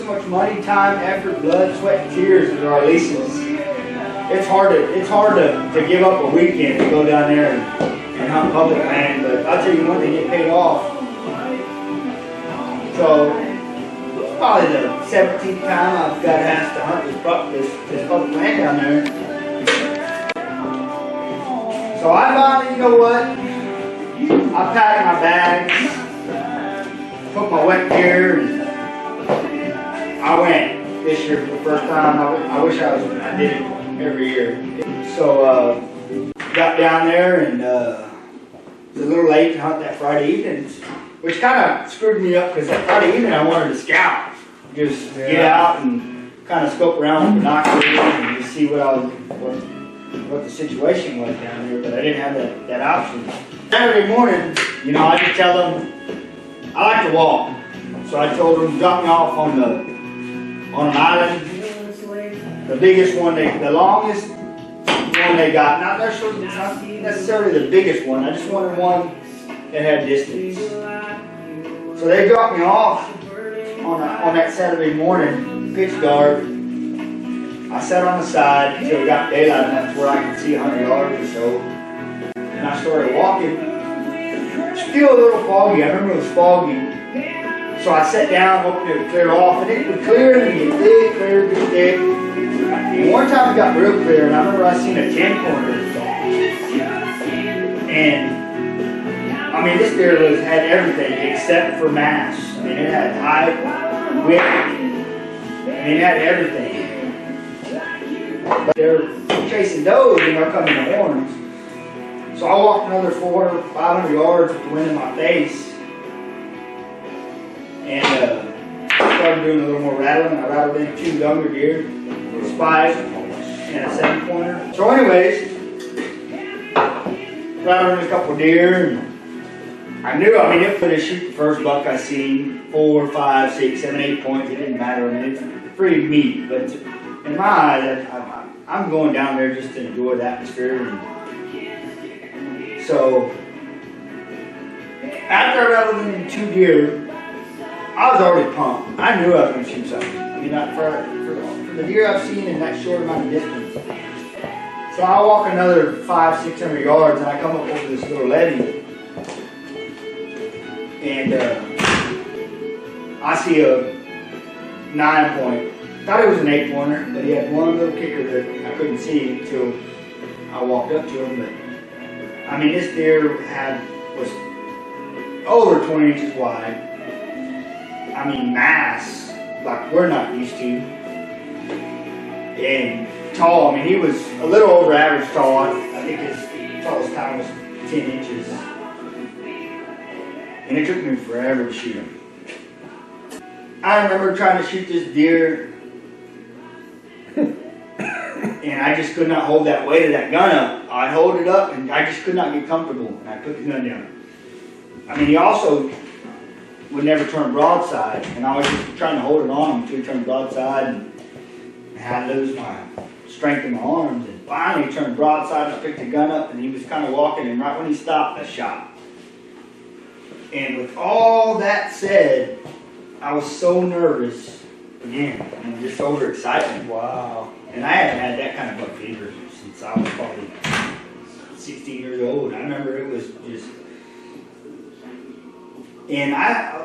so much money, time, effort, blood, sweat, and tears into our leases. It's hard to give up a weekend to go down there and hunt public land, but I'll tell you one, they get paid off. So it's probably the 17th time I've got asked to hunt this public land down there. So I finally, you know what? I packed my bags, put my wet gear, and I went this year for the first time. I wish I did it every year. So got down there and it was a little late to hunt that Friday evening, which kind of screwed me up because that Friday evening I wanted to scout, just get out and kind of scope around with binoculars and just see what the situation was down there. But I didn't have that option. Saturday morning, you know, I just tell them I like to walk, so I told them drop me off on an island. The biggest one, the longest one they got. Not necessarily the biggest one. I just wanted one that had distance. So they dropped me off on that Saturday morning, pitch dark. I sat on the side until it got daylight enough where I could see 100 yards or so. And I started walking. Still a little foggy. I remember it was foggy. So I sat down, hoping it would clear off, and it would clear and get thick, clear, get thick. And one time it got real clear, and I remember I seen a 10-pointer. And I mean, this deer had everything except for mass. I mean, it had height, width, and it had everything. But they're chasing does, and they're coming to horns. So I walked another 400 or 500 yards with the wind in my face. And started doing a little more rattling. I rattled in 2 younger deer, a spike, and a 7-pointer. So anyways, rattled in a couple deer, and I knew, I mean, it could have shoot the first buck I seen, 4, 5, 6, 7, 8 points. It didn't matter. I mean, it's pretty meat, but in my eyes, I'm going down there just to enjoy the atmosphere. And so after I rattled in 2 deer, I was already pumped. I knew I was going to shoot something. I mean, for the deer I've seen in that short amount of distance. So I walk another 500, 600 yards, and I come up over this little levee. And I see a 9-point. Thought it was an 8-pointer, but he had one little kicker that I couldn't see until I walked up to him. But I mean, this deer was over 20 inches wide. I mean, mass like we're not used to, and tall. I mean, he was a little over average tall. I think his tallest time was 10 inches. And it took me forever to shoot him. I remember trying to shoot this deer, and I just could not hold that weight of that gun up. I'd hold it up, and I just could not get comfortable, and I put the gun down. I mean, he also would never turn broadside, and I was just trying to hold it on him until he turned broadside, and I had to lose my strength in my arms, and finally he turned broadside, and I picked the gun up, and he was kind of walking, and right when he stopped, I shot. And with all that said, I was so nervous, again, and just overexcited. Wow. And I haven't had that kind of buck fever since I was probably 16 years old. I remember it was just, and out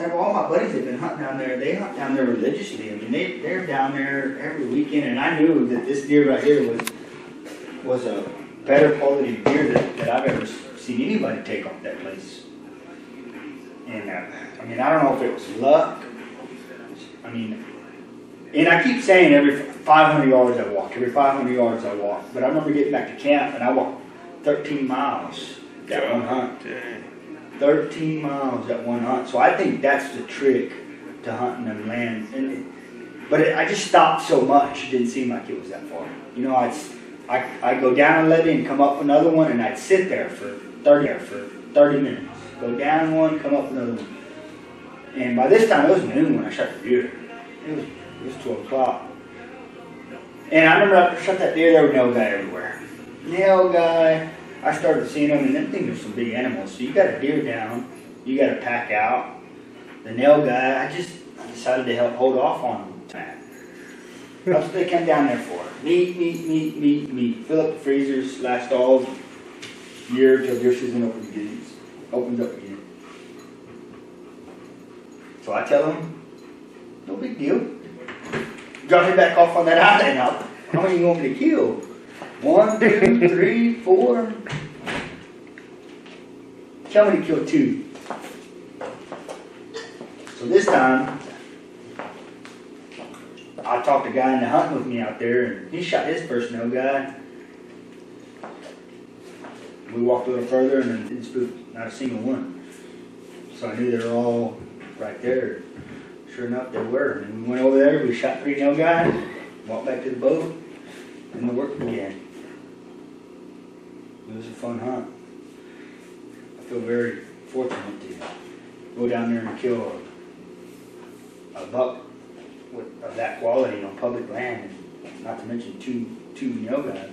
of all my buddies that have been hunting down there, they hunt down there religiously. I mean, they're down there every weekend, and I knew that this deer right here was a better quality deer that I've ever seen anybody take off that place. And I mean, I don't know if it was luck. I mean, and I keep saying every 500 yards I walk, every 500 yards I walk. But I remember getting back to camp, and I walked 13 miles that one hunt. 13 miles that one hunt. So I think that's the trick to hunting them lands. But I just stopped so much, it didn't seem like it was that far. You know, I'd go down a levee and come up another one, and I'd sit there for 30 minutes. Go down one, come up another one. And by this time, it was noon when I shot the deer. It was 12 o'clock. And I remember after I shot that deer, there were Nilgai everywhere. Nilgai. I started seeing them, and them things are some big animals. So you got a deer down, you got to pack out. The Nilgai, I decided to help hold off on that. That's what they come down there for. Meat, meat, meat, meat, meat. Fill up the freezers, last all year till deer season opens up again. So I tell them, no big deal. Drop me back off on that island now. How many you want me to kill? 1, 2, 3, 4. Tell me to kill 2. So this time, I talked to a guy in the hunting with me out there, and he shot his first Nilgai. We walked a little further, and then didn't spook not a single one. So I knew they were all right there. Sure enough, they were. And we went over there, we shot 3 Nilgai, walked back to the boat, and the work began. It was a fun hunt. I feel very fortunate to go down there and kill a buck of that quality on public land, and not to mention two Nilgai.